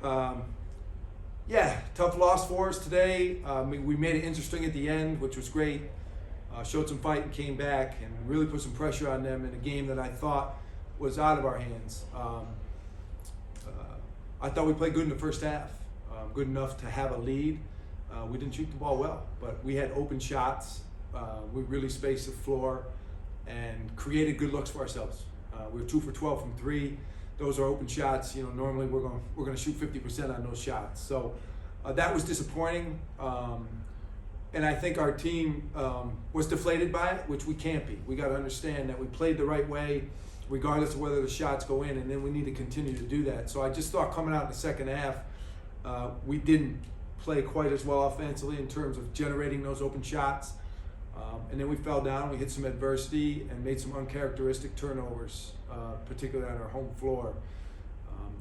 Yeah, tough loss for us today. We made it interesting at the end, which was great. Showed some fight and came back and really put some pressure on them in a game that I thought was out of our hands. I thought we played good in the first half, good enough to have a lead. We didn't shoot the ball well, but we had open shots. We really spaced the floor and created good looks for ourselves. We were 2 for 12 from 3. Those are open shots. You know, normally we're going to shoot 50% on those shots. So that was disappointing. And I think our team was deflated by it, which we can't be. We got to understand that we played the right way, regardless of whether the shots go in, and then we need to continue to do that. So I just thought coming out in the second half, we didn't play quite as well offensively in terms of generating those open shots. And then we fell down, we hit some adversity and made some uncharacteristic turnovers, particularly on our home floor.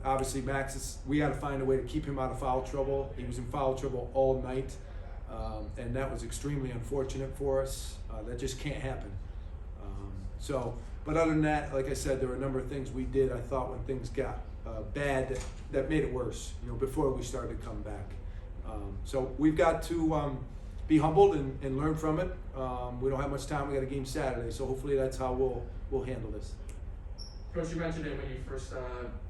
Obviously, we got to find a way to keep him out of foul trouble. He was in foul trouble all night, and that was extremely unfortunate for us. That just can't happen. But other than that, like I said, there were a number of things we did, I thought, when things got bad that made it worse, before we started to come back. So we've got to be humbled and learn from it. We don't have much time. We got a game Saturday, so hopefully that's how we'll handle this. Coach, you mentioned it when you first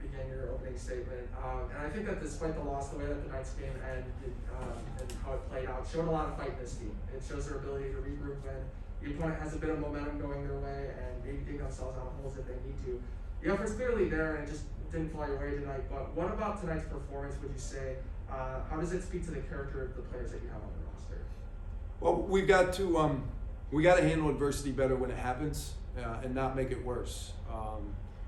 began your opening statement, and I think that despite the loss, the way that the Knights game ended and how it played out, showed a lot of fight in this team. It shows their ability to regroup when the opponent has a bit of momentum going their way and maybe dig themselves out of holes if they need to. The effort's clearly there, and it just didn't fly your way tonight. But what about tonight's performance would you say? How does it speak to the character of the players that you have on the roster? Well, we got to handle adversity better when it happens and not make it worse.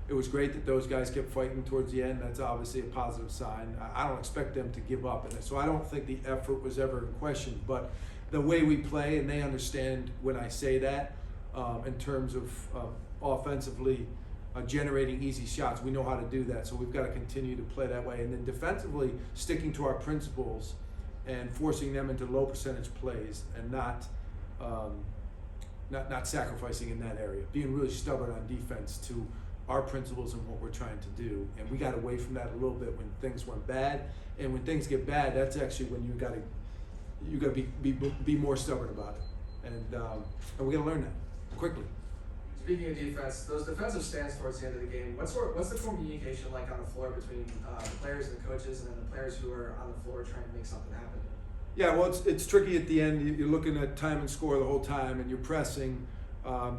It was great that those guys kept fighting towards the end. That's obviously a positive sign. I don't expect them to give up in it, so I don't think the effort was ever in question. But the way we play, and they understand when I say that, in terms of offensively generating easy shots, we know how to do that. So we've got to continue to play that way, and then defensively sticking to our principles and forcing them into low percentage plays and not sacrificing in that area. Being really stubborn on defense to our principles and what we're trying to do, and we got away from that a little bit when things went bad. And when things get bad, that's actually when you got to be more stubborn about it, and we got to learn that quickly. Speaking of defense, those defensive stands towards the end of the game, what's the communication like on the floor between the players and the coaches, and then the players who are on the floor trying to make something happen? Yeah, well, it's tricky at the end. You're looking at time and score the whole time, and you're pressing.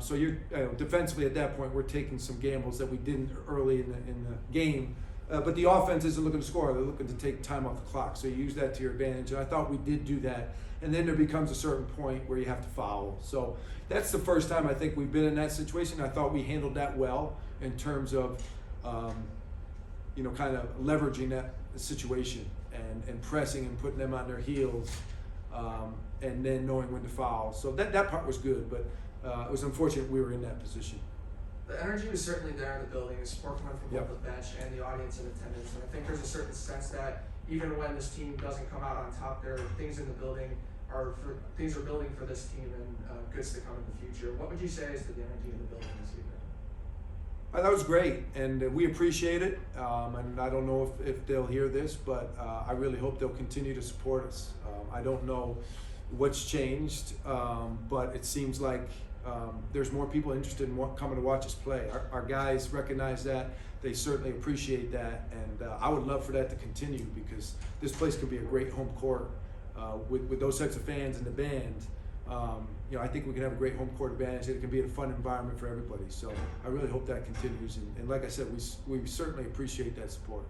So you're defensively at that point, we're taking some gambles that we didn't early in the game. But the offense isn't looking to score; they're looking to take time off the clock. So you use that to your advantage, and I thought we did do that. And then there becomes a certain point where you have to foul. So that's the first time I think we've been in that situation. I thought we handled that well in terms of, kind of leveraging that situation and pressing and putting them on their heels, and then knowing when to foul. So that part was good, but it was unfortunate we were in that position. The energy was certainly there in the building. The support coming from Yep. both the bench and the audience in attendance. And I think there's a certain sense that even when this team doesn't come out on top, there are things in the building things are building for this team and goods to come in the future. What would you say is to the energy in the building this evening? That was great, and we appreciate it. And I don't know if they'll hear this, but I really hope they'll continue to support us. I don't know what's changed, but it seems like there's more people interested in coming to watch us play. Our guys recognize that. They certainly appreciate that, and I would love for that to continue, because this place can be a great home court with those types of fans and the band. I think we can have a great home court advantage. It can be a fun environment for everybody. So I really hope that continues. And like I said, we certainly appreciate that support.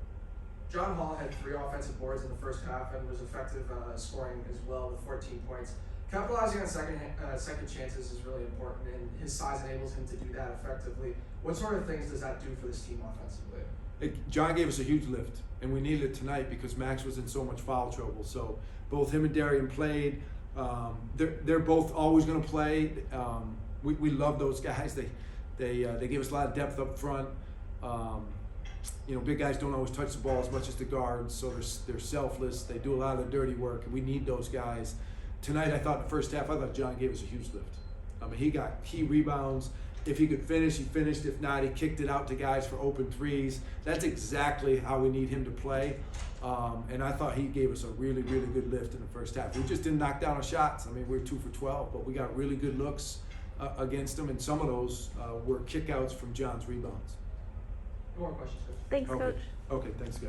John Hall had 3 offensive boards in the first half and was effective scoring as well with 14 points. Capitalizing on second chances is really important, and his size enables him to do that effectively. What sort of things does that do for this team offensively? John gave us a huge lift, and we needed it tonight because Max was in so much foul trouble. So both him and Darian played. They're both always going to play. We love those guys. They give us a lot of depth up front. Big guys don't always touch the ball as much as the guards, so they're selfless. They do a lot of the dirty work, and we need those guys. Tonight, I thought in the first half, John gave us a huge lift. He got key rebounds. If he could finish, he finished. If not, he kicked it out to guys for open threes. That's exactly how we need him to play. And I thought he gave us a really, really good lift in the first half. We just didn't knock down our shots. I mean, we were 2 for 12, but we got really good looks against them, and some of those were kickouts from John's rebounds. No more questions, Coach. Thanks, Okay. Coach. Okay, thanks, guys.